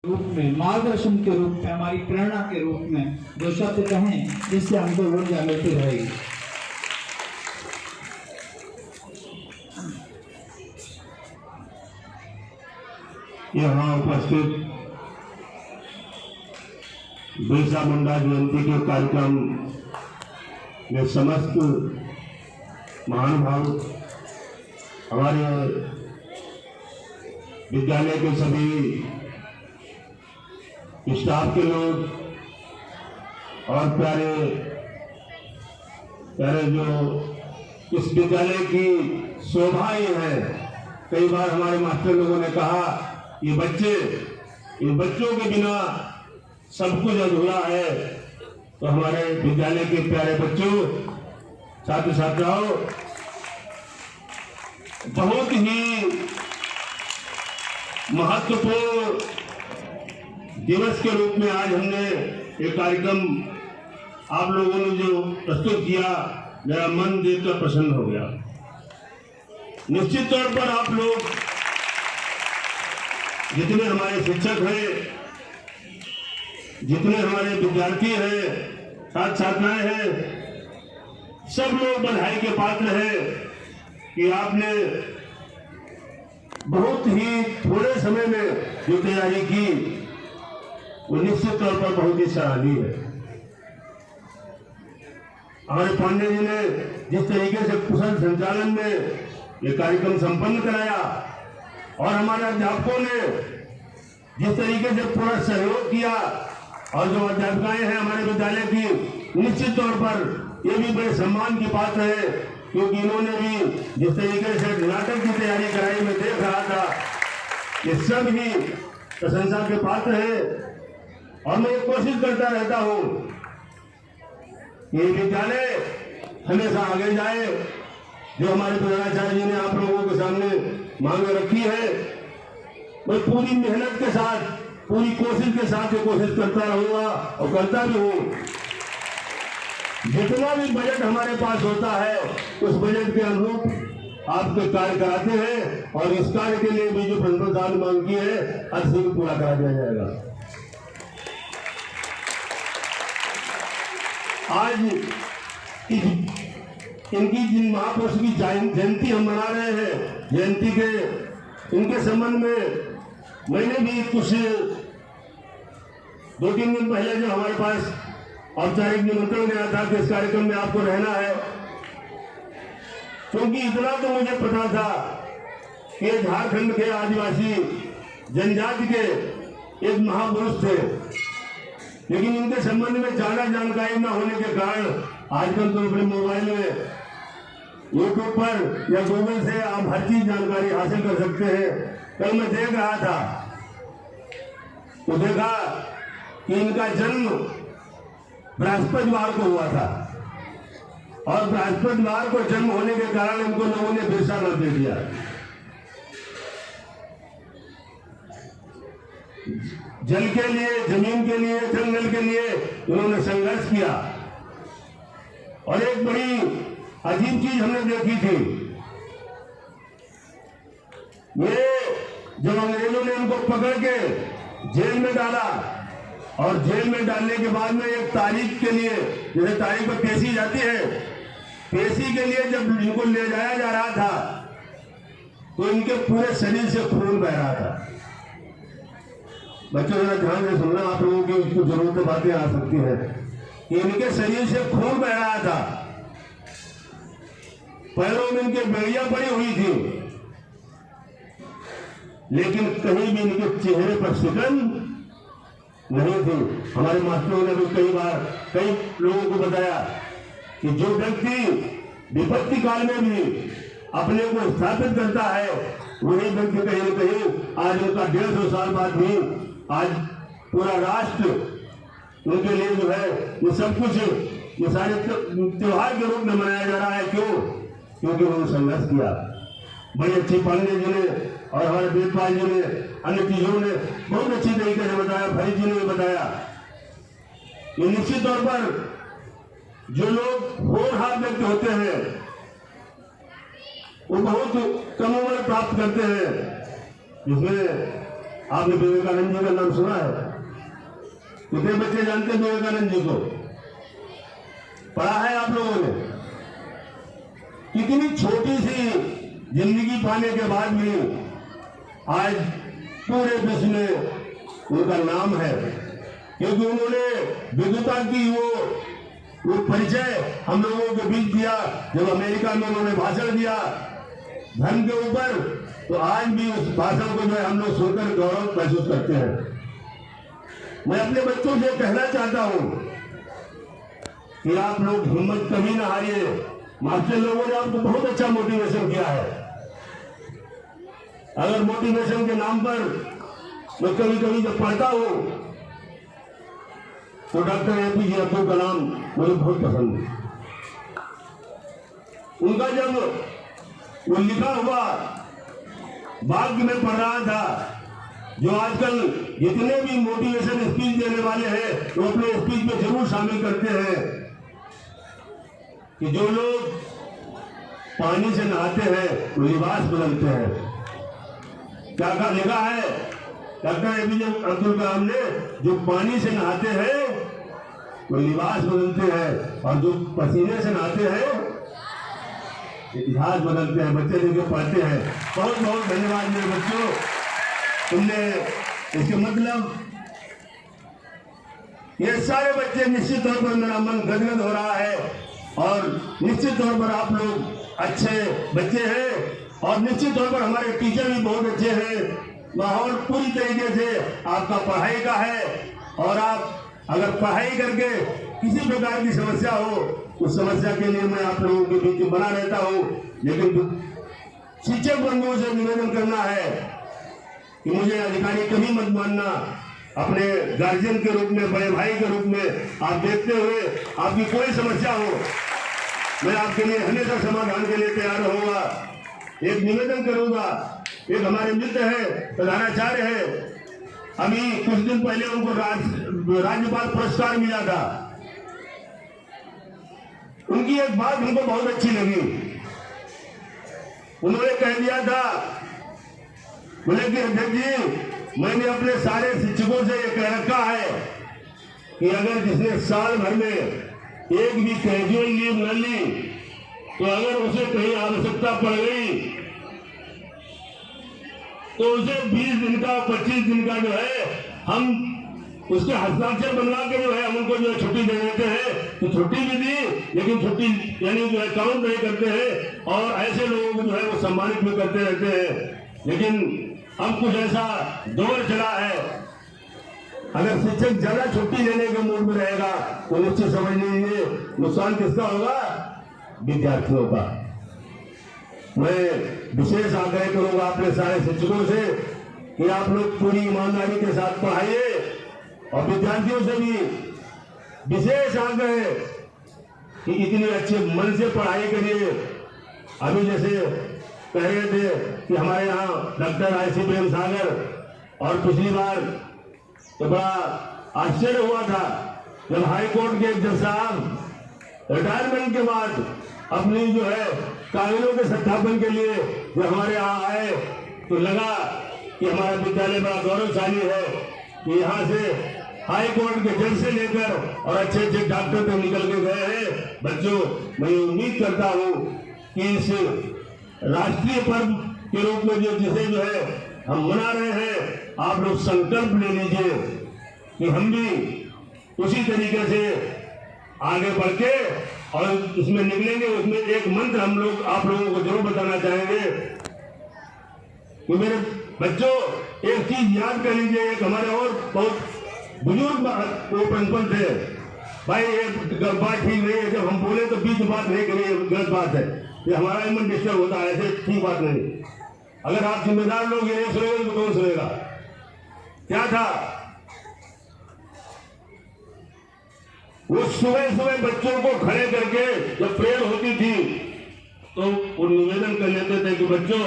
रूप में, मार्गदर्शन के रूप में, हमारी प्रेरणा के रूप में जो शब्द कहें जिससे हमको ऊर्जा मिलती रहेगी। यहाँ उपस्थित बिरसा मुंडा जयंती के कार्यक्रम में समस्त महानुभाव, हमारे विद्यालय के सभी स्टाफ के लोग और प्यारे प्यारे जो इस विद्यालय की शोभा ही है। कई बार हमारे मास्टर लोगों ने कहा ये बच्चों के बिना सब कुछ अधूरा है। तो हमारे विद्यालय के प्यारे बच्चों, छात्र छात्राओं, बहुत ही महत्वपूर्ण दिवस के रूप में आज हमने एक कार्यक्रम आप लोगों ने जो प्रस्तुत किया, मेरा मन देखकर प्रसन्न हो गया। निश्चित तौर पर आप लोग जितने हमारे शिक्षक हैं, जितने हमारे विद्यार्थी हैं, छात्र छात्राएं हैं, सब लोग बधाई के पात्र हैं कि आपने बहुत ही थोड़े समय में जो तैयारी की वो निश्चित तौर पर बहुत ही सराहनीय है। हमारे पांडे जी ने जिस तरीके से कुशल संचालन में ये कार्यक्रम संपन्न कराया और हमारे अध्यापकों ने जिस तरीके से पूरा सहयोग किया, और जो अध्यापिकाएं हैं हमारे विद्यालय की, निश्चित तौर पर ये भी बड़े सम्मान की बात है, क्योंकि इन्होंने भी जिस तरीके से नाटक की तैयारी कराई, मैं देख रहा था, ये सब ही प्रशंसा के पात्र है। और मैं कोशिश करता रहता हूं कि विद्यालय हमेशा आगे जाए। जो हमारे प्रधानाचार्य जी ने आप लोगों के सामने मांग रखी है, मैं पूरी मेहनत के साथ, पूरी कोशिश के साथ ये कोशिश करता रहूंगा और करता भी हूं। जितना भी बजट हमारे पास होता है उस बजट के अनुरूप आपके कार्य कराते हैं, और इस कार्य के लिए भी जो प्रिंसिपल मांग की है अतिशीघ्र पूरा करा दिया जाएगा। आज इनकी जिन महापुरुष की जयंती हम मना रहे हैं, जयंती के इनके संबंध में मैंने भी कुछ 2-3 दिन पहले जो हमारे पास औपचारिक निमंत्रण गया था कि इस कार्यक्रम में आपको रहना है, क्योंकि इतना तो मुझे पता था कि झारखंड के आदिवासी जनजाति के एक महापुरुष थे, लेकिन इनके संबंध में ज्यादा जानकारी न होने के कारण आजकल तो अपने मोबाइल में यूट्यूब पर या गूगल से आप हर चीज जानकारी हासिल कर सकते हैं। कल मैं देख रहा था तो देखा कि इनका जन्म बृहस्पतिवार को हुआ था, और बृहस्पतिवार को जन्म होने के कारण इनको लोगों ने बिरसा नाम दे दिया। जल के लिए, जमीन के लिए, जंगल के लिए उन्होंने संघर्ष किया। और एक बड़ी अजीब चीज हमने देखी थी, ये जब अंग्रेजों ने इनको पकड़ के जेल में डाला, और जेल में डालने के बाद में एक तारीख के लिए, जैसे तारीख पर पेशी जाती है, पेशी के लिए जब इनको ले जाया जा रहा था तो इनके पूरे शरीर से खून बह रहा था। बच्चों जरा ध्यान से सुनना, आप लोगों की उसको जरूरत बातें आ सकती है कि इनके शरीर से खून बह रहा था, पैरों में इनके बेड़ियां पड़ी हुई थी, लेकिन कहीं भी इनके चेहरे पर शिकन नहीं थी। हमारे मास्टरों ने भी कई बार कई लोगों को बताया कि जो व्यक्ति विपत्ति काल में भी अपने को स्थापित करता है, वही व्यक्ति कहीं न कहीं आज उनका 150 साल बाद भी आज पूरा राष्ट्र उनके लिए जो है ये सब कुछ, ये सारे त्योहार के रूप में मनाया जा रहा है। क्यों? क्योंकि उन्होंने संघर्ष किया। बड़ी अच्छी पांडे जी ने और हमारे वेदपाल जी ने, अन्य चीजों ने बहुत अच्छी तरीके से बताया, भाई जी ने भी बताया। ये निश्चित तौर पर जो लोग होनहार व्यक्ति होते हैं वो बहुत कम उम्र प्राप्त करते हैं, जिसमें आपने विवेकानंद जी का नाम सुना है? कितने बच्चे जानते हैं विवेकानंद जी को? पढ़ा है आप लोगों ने? कितनी छोटी सी जिंदगी पाने के बाद भी आज पूरे विश्व में उनका नाम है, क्योंकि उन्होंने विद्वता की वो परिचय हम लोगों के बीच दिया। जब अमेरिका में उन्होंने भाषण दिया धर्म के ऊपर, तो आज भी उस भाषण को जो है हम लोग सुनकर गौरव महसूस करते हैं। मैं अपने बच्चों से कहना चाहता हूं कि आप लोग हिम्मत कभी ना हारिए। मास्टर लोगों ने आपको बहुत अच्छा मोटिवेशन किया है। अगर मोटिवेशन के नाम पर मैं कभी कभी जब पढ़ता हूं तो डॉक्टर एपीजे अब्दुल कलाम मुझे बहुत पसंद है। उनका जब वो लिखा हुआ वाक्य में पढ़ रहा था, जो आजकल जितने भी मोटिवेशन स्पीच देने वाले हैं वो अपने स्पीच में जरूर शामिल करते हैं कि जो लोग पानी से नहाते हैं वो लिबास बदलते हैं। क्या लिखा है डॉक्टर एपीजे अब्दुल कलाम ने? जो पानी से नहाते हैं वो लिबास बदलते हैं, और जो पसीने से नहाते हैं इतिहास बदलते हैं। बच्चे लेके पढ़ते हैं। बहुत बहुत धन्यवाद मेरे बच्चों, तुमने इसके मतलब ये सारे बच्चे निश्चित तौर पर मेरा मन गदगद हो रहा है, और निश्चित तौर पर आप लोग अच्छे बच्चे हैं, और निश्चित तौर पर हमारे टीचर भी बहुत अच्छे हैं। माहौल पूरी तरीके से आपका पढ़ाई का है, और आप अगर पढ़ाई करके किसी प्रकार की समस्या हो, उस समस्या के लिए मैं आप लोगों के बीच बना रहता हूं। लेकिन शिक्षक बंधुओं से निवेदन करना है कि मुझे अधिकारी कभी मत मानना। अपने गार्जियन के रूप में, बड़े भाई के रूप में आप देखते हुए आपकी कोई समस्या हो, मैं आपके लिए हमेशा समाधान के लिए तैयार रहूंगा। एक निवेदन करूंगा, एक हमारे मित्र है, प्रधानाचार्य है, अभी कुछ दिन पहले उनको राज्यपाल पुरस्कार मिला था। उनकी एक बात हमको बहुत अच्छी लगी। उन्होंने कह दिया था, बोले कि अध्यक्ष जी, मैंने अपने सारे शिक्षकों से ये कह रखा है कि अगर जिसने साल भर में एक भी कैजुअल लीव न ली, तो अगर उसे कहीं आवश्यकता पड़ गई तो उसे 20 दिन का 25 दिन का जो है हम उसके हस्ताक्षर बनवा के जो है हम उनको जो है छुट्टी दे देते हैं। तो छुट्टी भी दी, लेकिन छुट्टी यानी जो है काउंट नहीं करते हैं, और ऐसे लोगों को जो है वो सम्मानित भी करते रहते हैं। लेकिन अब कुछ ऐसा दौर चला है, अगर शिक्षक ज्यादा छुट्टी लेने के मूड में रहेगा तो निश्चित समझ लीजिए नुकसान किसका होगा? विद्यार्थियों का। मैं विशेष आग्रह करूंगा अपने सारे शिक्षकों से कि आप लोग पूरी ईमानदारी के साथ पढ़ाइए, और विद्यार्थियों से भी विशेष आग्रह कि इतनी अच्छे मन से पढ़ाई करिए। अभी जैसे कह रहे थे कि हमारे यहाँ डॉक्टर आईसी प्रेम सागर, और पिछली बार तो बड़ा आश्चर्य हुआ था जब हाई कोर्ट के जज साहब रिटायरमेंट के बाद अपनी जो है कानूनों के सत्यापन के लिए जो हमारे यहाँ आए, तो लगा कि हमारा विद्यालय बड़ा गौरवशाली है कि यहाँ से हाई कोर्ट के जज से लेकर और अच्छे अच्छे डॉक्टर तक निकल के गए हैं। बच्चों, मैं उम्मीद करता हूँ कि इस राष्ट्रीय पर्व के रूप में जिसे जो है हम मना रहे हैं, आप लोग संकल्प ले लीजिए कि हम भी उसी तरीके से आगे बढ़ के और इसमें निकलेंगे। उसमें एक मंत्र हम लोग आप लोगों को जरूर बताना चाहेंगे कि मेरे बच्चों, एक चीज याद कर लीजिए। एक हमारे और बहुत बुजुर्ग वो प्रिंसिपल थे, भाई एक बात ठीक नहीं है, जब हम बोले तो बीच बात नहीं करिए, गलत बात है, ये हमारा मन डिस्टर्ब होता है, ऐसे ठीक बात नहीं। अगर आप जिम्मेदार लोग ये नहीं सुनेंगे तो कौन सुनेगा? क्या था वो सुबह सुबह बच्चों को खड़े करके जब प्रेयर होती थी तो वो निवेदन कर लेते थे कि बच्चों,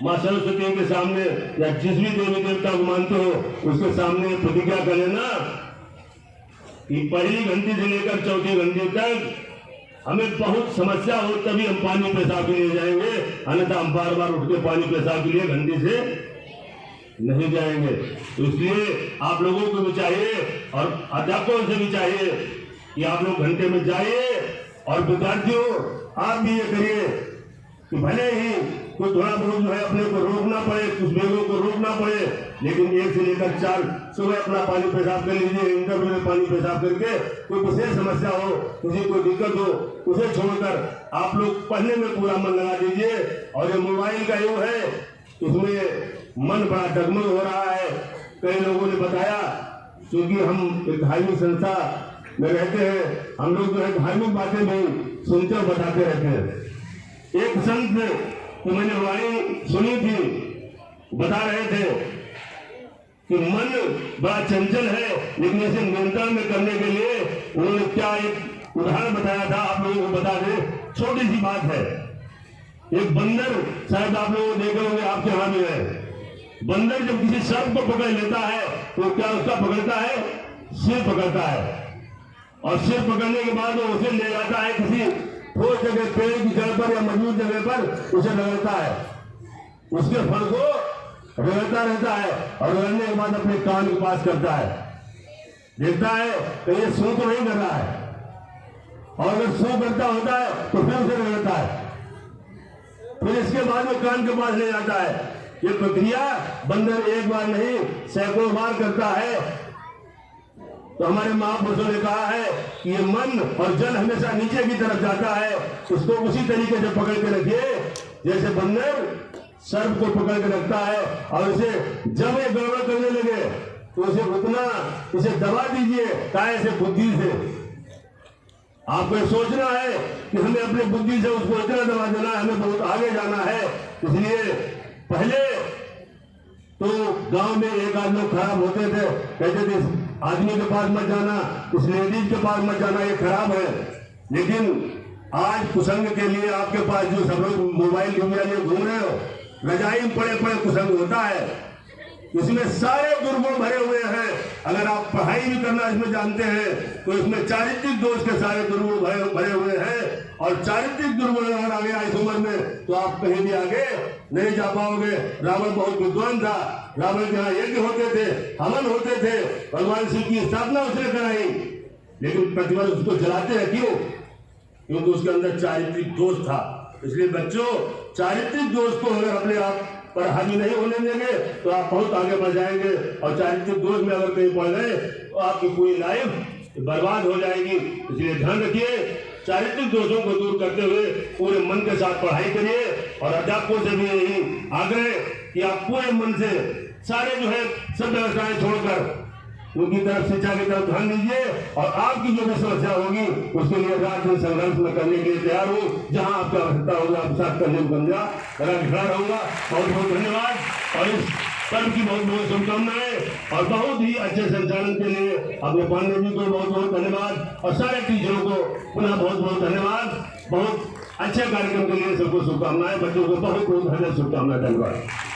माँ सरस्वती के सामने या जिस भी देवी देवता को मानते हो उसके सामने प्रतिज्ञा कर लेना कि पहली घंटी से लेकर चौथी घंटी तक हमें बहुत समस्या हो तभी हम पानी पेशाब के लिए जाएंगे, अन्यथा हम बार बार उठ के पानी पेशाब के लिए घंटी से नहीं जाएंगे। तो इसलिए आप लोगों को भी चाहिए और अध्यापकों से भी चाहिए कि आप लोग घंटे में जाइए और विद्यार्थियों आप भी ये करिए कि भले ही कोई थोड़ा बहुत जो है अपने को रोकना पड़े, कुछ बेगों को रोकना पड़े, लेकिन 1 से लेकर 4 सुबह अपना पानी पेशाब कर लीजिए। इंटरवल में पानी पेशाब करके कोई विशेष समस्या हो, किसी को दिक्कत हो, उसे छोड़कर आप लोग पढ़ने में पूरा मन लगा दीजिए। और ये मोबाइल का युग है, इसमें मन बड़ा डगमग हो रहा है। कई लोगों ने बताया, क्योंकि हम एक धार्मिक संस्था में रहते हैं, हम लोग जो है धार्मिक बातें भी सुनते और बताते रहते हैं। एक संत को मैंने वाणी सुनी थी, बता रहे थे कि मन बड़ा चंचल है, लेकिन इसे नियंत्रण में करने के लिए उन्होंने क्या एक उदाहरण बताया था, आप लोगों को बता दें। छोटी सी बात है, एक बंदर, शायद आप लोग देखे होंगे, आपके यहाँ भी है। बंदर जब किसी सर्प को पकड़ लेता है तो क्या उसका पकड़ता है? सिर पकड़ता है, और सिर पकड़ने के बाद वो उसे ले जाता है किसी ठोस जगह, पेड़ की जड़ पर या मजबूत जगह पर उसे रगड़ता है, उसके फल को रगड़ता रहता है, और रगड़ने के बाद अपने कान के पास करता है, देखता है कि ये सू तो नहीं कर रहा है, और अगर सू करता होता है तो फिर उसे रगड़ता है, फिर इसके बाद वो कान के पास ले जाता है। ये प्रक्रिया बंदर एक बार नहीं सैकड़ों बार करता है। तो हमारे महापुरुषों ने कहा है कि ये मन और जल हमेशा नीचे की तरफ जाता है, उसको उसी तरीके से पकड़ के रखिए जैसे बंदर सर्प को पकड़ के रखता है, और उसे जब ये गड़बड़ करने लगे तो उसे उतना इसे दबा दीजिए, काय से बुद्धि से। आपको ये सोचना है कि हमें अपनी बुद्धि से उसको इतना दबा देना है, हमें बहुत आगे जाना है। इसलिए पहले तो गांव में एक आध लोग खराब होते थे, कहते थे आदमी के पास मत जाना, इस लेडीज के पास मत जाना, ये खराब है। लेकिन आज कुसंग के लिए आपके पास जो सब लोग मोबाइल दुनिया लिए घूम रहे हो, रजाई में पड़े पड़े कुसंग होता है, इसमें सारे दुर्गुण भरे हुए हैं। अगर आप पढ़ाई भी करना इसमें जानते हैं तो इसमें चारित्रिक दोष के सारे दुर्गुण भरे हुए हैं, और चारित्रिक दुर्गुण अगर आ गया इस उम्र में तो आप कहीं भी आगे नहीं जा पाओगे। रावण बहुत विद्वान था, रावण के यहाँ यज्ञ होते थे, हवन होते थे, भगवान शिव की स्थापना उसने कराई, लेकिन प्रतिवर्ष उसको जलाते हैं, क्यों? क्योंकि उसके अंदर चारित्रिक दोष था। इसलिए बच्चों, चारित्रिक दोष को अगर अपने आप पर हावी नहीं होने देंगे तो आप बहुत आगे बढ़ जाएंगे, और चारित्रिक दोष में अगर कहीं पड़ गए तो आपकी पूरी लाइफ बर्बाद हो जाएगी। इसलिए ध्यान रखिए, चारित्रिक दोषों को दूर करते हुए पूरे मन के साथ पढ़ाई करिए, और अध्यापकों से भी यही आग्रह कि आप पूरे मन से सारे जो है सब व्यवस्थाएं छोड़कर उनकी तरफ शिक्षा की तरफ ध्यान दीजिए, और आपकी जो भी समस्या होगी उसके लिए रात दिन संघर्ष में करने के लिए तैयार हो। जहां आपकी आवश्यकता होगी आपके साथ करने को बन जा लगा खड़ा रहूंगा। बहुत बहुत धन्यवाद, और इस पर्व की बहुत बहुत शुभकामनाएं, और बहुत ही अच्छे संचालन के लिए अपने पांडे जी को बहुत बहुत धन्यवाद, और सारे टीचरों को पुनः बहुत बहुत धन्यवाद। बहुत अच्छे कार्यक्रम के लिए सबको शुभकामनाएं, बच्चों को बहुत बहुत शुभकामनाएं। धन्यवाद।